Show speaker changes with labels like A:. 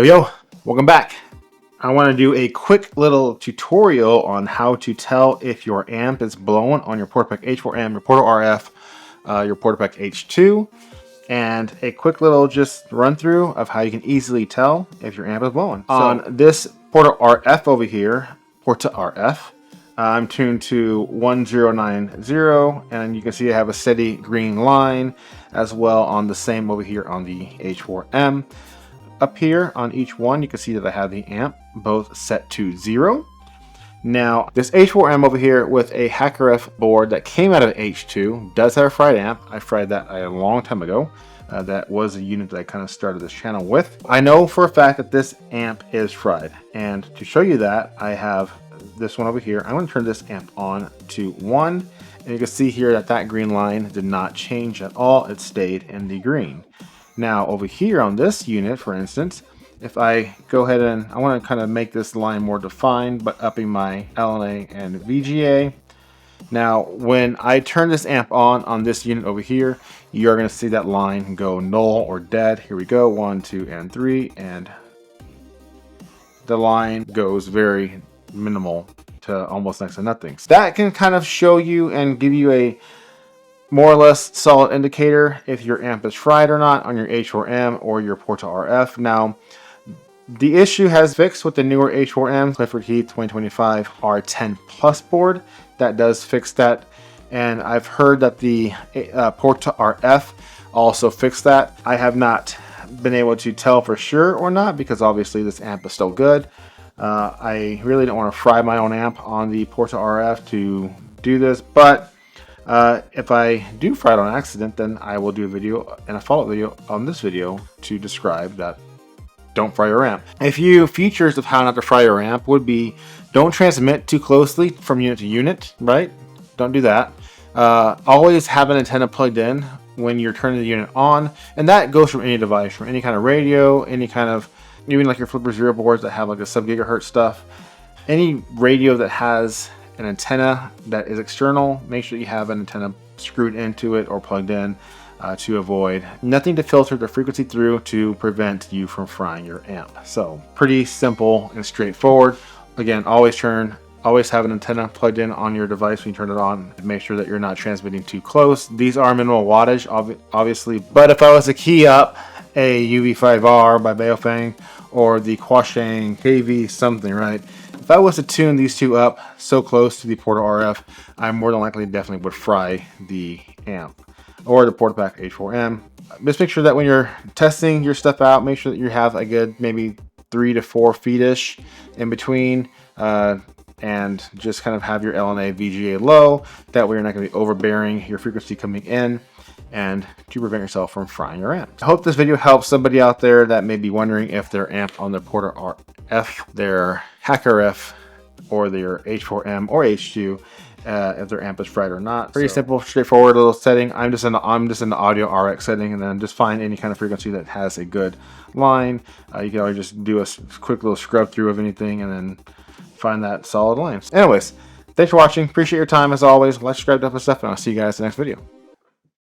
A: Yo, welcome back. I want to do a quick little tutorial on how to tell if your amp is blowing on your PortaPack H4M, your PortaRF, your PortaPack H2, and a quick little just run through of how you can easily tell if your amp is blowing. On this PortaRF over here, PortaRF, I'm tuned to 1090, and you can see I have a steady green line as well on the same over here on the H4M. Up here on each one, you can see that I have the amp both set to 0. Now, this H4M over here with a HackerF board that came out of H2 does have a fried amp. I fried that a long time ago. That was a unit that I kind of started this channel with. I know for a fact that this amp is fried, and to show you that, I have this one over here. I'm going to turn this amp on to 1, and you can see here that that green line did not change at all. It stayed in the green. Now over here on this unit, for instance, if I go ahead and I want to kind of make this line more defined, but upping my LNA and VGA. Now, when I turn this amp on this unit over here, you're going to see that line go null or dead. Here we go, 1, 2, and 3, and the line goes very minimal to almost next to nothing. So that can kind of show you and give you a more or less solid indicator if your amp is fried or not on your H4M or your PortaRF. Now, the issue has fixed with the newer H4M Clifford Heath 2025 R10 Plus board. That does fix that, and I've heard that the PortaRF also fixed that. I have not been able to tell for sure or not because obviously this amp is still good. I really don't want to fry my own amp on the PortaRF to do this, but if I do fry it on accident, then I will do a video and a follow-up video on this video to describe that don't fry your amp. A few features of how not to fry your amp would be don't transmit too closely from unit to unit, right? Don't do that. Always have an antenna plugged in when you're turning the unit on, and that goes from any device, from any kind of radio, any kind of, even like your Flipper Zero boards that have like a sub-gigahertz stuff. Any radio that has an antenna that is external, make sure you have an antenna screwed into it or plugged in to avoid nothing to filter the frequency through to prevent you from frying your amp. So pretty simple and straightforward. Again, always have an antenna plugged in on your device when you turn it on. Make sure that you're not transmitting too close. These are minimal wattage, obviously, but if I was to key up a UV5R by Baofeng or the Quashang KV something, right? If I was to tune these two up so close to the PortaRF, I more than likely definitely would fry the amp or the PortaPack H4M. Just make sure that when you're testing your stuff out, make sure that you have a good maybe 3 to 4 feet-ish in between, and just kind of have your LNA VGA low. That way you're not going to be overbearing your frequency coming in, and to prevent yourself from frying your amp. I hope this video helps somebody out there that may be wondering if their amp on their PortaRF, their HackerF, or their H4M or H2, if their amp is fried or not. Pretty simple, straightforward little setting. I'm just in the audio RX setting, and then just find any kind of frequency that has a good line. You can always just do a quick little scrub through of anything, and then find that solid line. Anyways, thanks for watching. Appreciate your time as always. Like, subscribe, that stuff, and I'll see you guys in the next video.